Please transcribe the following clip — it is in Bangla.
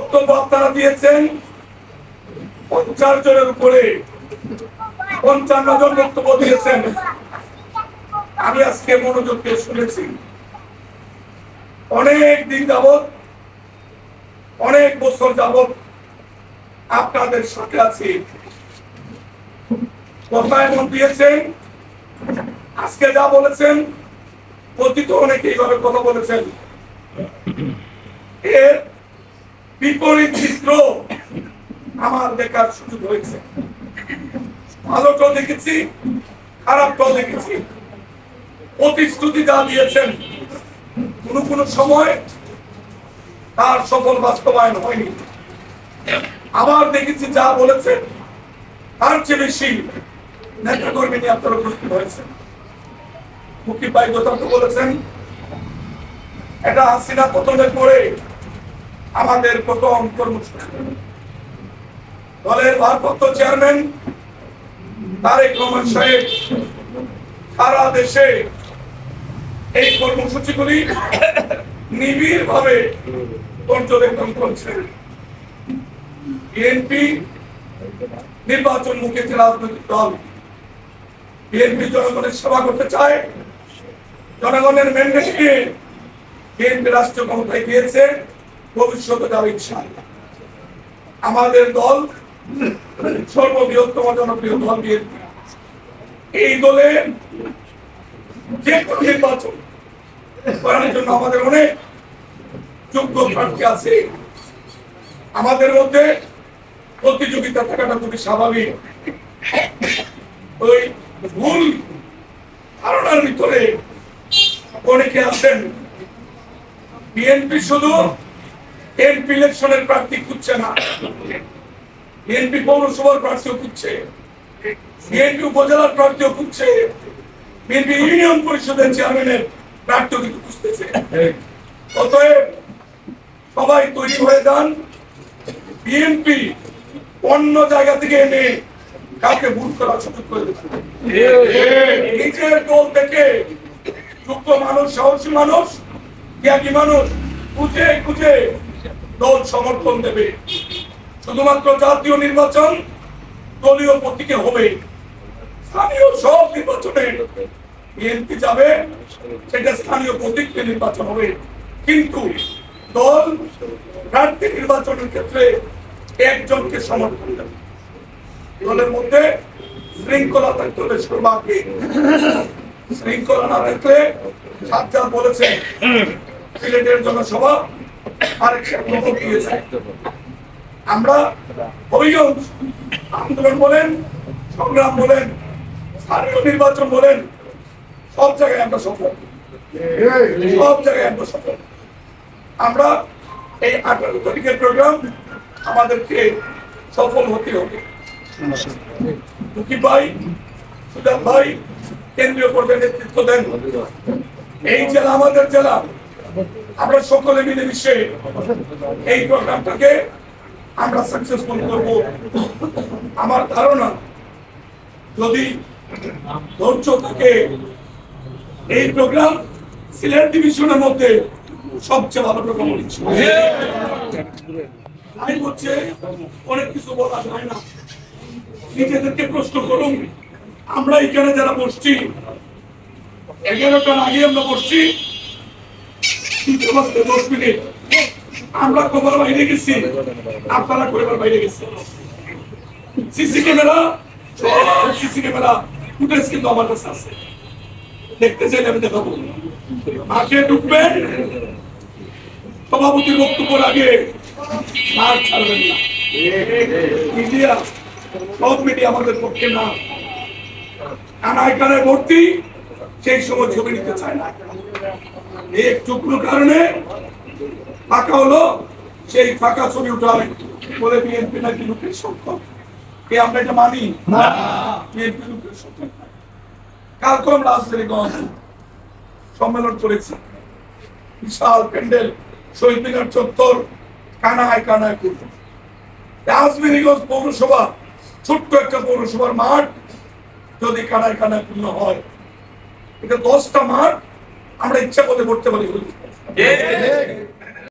বক্তব্য আপনারা দিয়েছেন 50 জনের উপরে, 55 জন বক্তব্য দিয়েছেন। আমি আজকে মনোযোগ দিয়ে শুনেছি। অনেক দিন যাবৎ, অনেক বছর যাবৎ আপনাদের সাথে আছি। কথা এমন দিয়েছেন, আজকে যা বলেছেন অতীত অনেকে এইভাবে কথা বলেছেন। এর বিপরীত চিত্র আমার দেখার সুযোগ হয়েছে। ভালোটাও দেখেছি, খারাপটাও দেখেছি। প্রতিশ্রুতি যা দিয়েছেন কোন সময় তার সফল বাস্তবায়ন হয়নি। আবার দেখেছি যা বলেছেন তার চেয়ে বেশি নেতা কর্মী নিয়ে আপনারা প্রস্তুত হয়েছেন। মুকিব ভাই যথার্থ বলেছেন, এটা হাসিনা পতনের পরে আমাদের প্রথম কর্মসূচি। দলের ভারপ্রাপ্ত চেয়ারম্যান তারেক রহমান সাহেব সারা দেশে এই কর্মসূচিগুলি নিবিড় ভাবে পর্যবেক্ষণ করছেন। বিএনপি নির্বাচনমুখী একটি রাজনৈতিক দল। বিএনপি জনগণের সেবা করতে চায়। জনগণের ম্যান্ডেট নিয়ে বিএনপি রাষ্ট্রীয় ক্ষমতায় গিয়েছে, ভবিষ্যতে যাবে ইনশাআল্লাহ। আমাদের দল সর্ববৃহত্তম জনপ্রিয় দল বিএনপি। এই দলে যে কোনো নির্বাচন করার জন্য আমাদের অনেক যোগ্য প্রার্থী আছে। আমাদের মধ্যে প্রতিযোগিতা থাকাটা খুবই স্বাভাবিক। ওই ভুল ধারণার ভিতরে অনেকে আছেন বিএনপি শুধু এমপি ইলেকশনের প্রার্থী খুঁজছে না, বিএনপি পৌরসভার প্রার্থীও খুঁজছে, বিএনপি উপজেলার প্রার্থীও খুঁজছে, বিএনপি ইউনিয়ন পরিষদের চেয়ারম্যানের প্রার্থীও কিন্তু খুঁজতেছে। অতএব সবাই তৈরি হয়ে যান। বিএনপি অন্য জায়গা থেকে এনে কাউকে ভোট করার সুযোগ করে দিচ্ছে। নিজের দল থেকে যোগ্য মানুষ, সাহসী মানুষ, ত্যাগী মানুষ খুঁজে খুঁজে দল সমর্থন দেবে। শুধুমাত্র জাতীয় নির্বাচন দলীয় প্রতীকে হবে। স্থানীয় সব নির্বাচনে বিএনপি যাবে, সেটা স্থানীয় প্রতীকে নির্বাচন হবে। কিন্তু দল প্রার্থী নির্বাচনের ক্ষেত্রে একজনকে সমর্থন দেবে। দলের মধ্যে শৃঙ্খলা থাকতে হলে সর্বাগ্রে। শৃঙ্খলা না থাকলে সাজ্জাদ বলেছে সিলেটের জনসভা আরেক দিয়েছে। আমরা অভিযোগ আন্দোলন বলেন, সংগ্রাম বলেন, স্থানীয় নির্বাচন বলেন, সব জায়গায় আমরা সফল, সব জায়গায় আমরা সফল। আমরা এই 18 তারিখের প্রোগ্রাম আমাদেরকে সফল হতে হবে। মুকিব ভাই, সুজাত ভাই কেন্দ্রীয় পর্যায়ে নেতৃত্ব দেন। এই জেলা আমাদের জেলা, আমরা সকলে মিলেমিশে এই প্রোগ্রামটাকে আমরা সাকসেসফুল করব। আমার ধারণা যদি ধৈর্য থাকে এই প্রোগ্রাম সিলেট ডিভিশনের মধ্যে সবচেয়ে ভালো প্রোগ্রাম হচ্ছে। হচ্ছে অনেক কিছু বলা যায় না, নিজেদেরকে প্রশ্ন করুন। আমরা এখানে যারা বসছি 11টার আগে আমরা বসছি, 10 মিনিট আমরা কবার বাইরে গেছি, আপনারা কয়বার বাইরে গেছি। CC camera, CC camera footage কিন্তু আমার কাছে আছে, দেখতে চাইলে আমি দেখাবো। মাঠে ঢুকবেন, সভাপতির বক্তব্যের আগে মাঠ ছাড়বেন না। মিডিয়া, সব মিডিয়া আমাদের পক্ষে না, কানায় কানায় ভর্তি, সেই সময় ছবি নিতে চায় না। একটুকুর কারণে ফাঁকা হলো, সেই ফাঁকা ছবি উঠায় বলে বিএনপি নাকি লোকের সংখ্যক। আমরা এটা মানি না, বিএনপি লোকের সংখ্যক। কালকে আমরা রাজধানীগঞ্জ সম্মেলন করেছি, বিশাল প্যান্ডেল, শহীদ মিনার চত্বর কানায় কানায় করব। রাজধানীগঞ্জ পৌরসভা ছোট্ট একটা পৌরসভার মাঠ যদি কানায় কানায় পূর্ণ হয়, এটা 10টা মাঠ আমরা ইচ্ছা করে করতে পারি।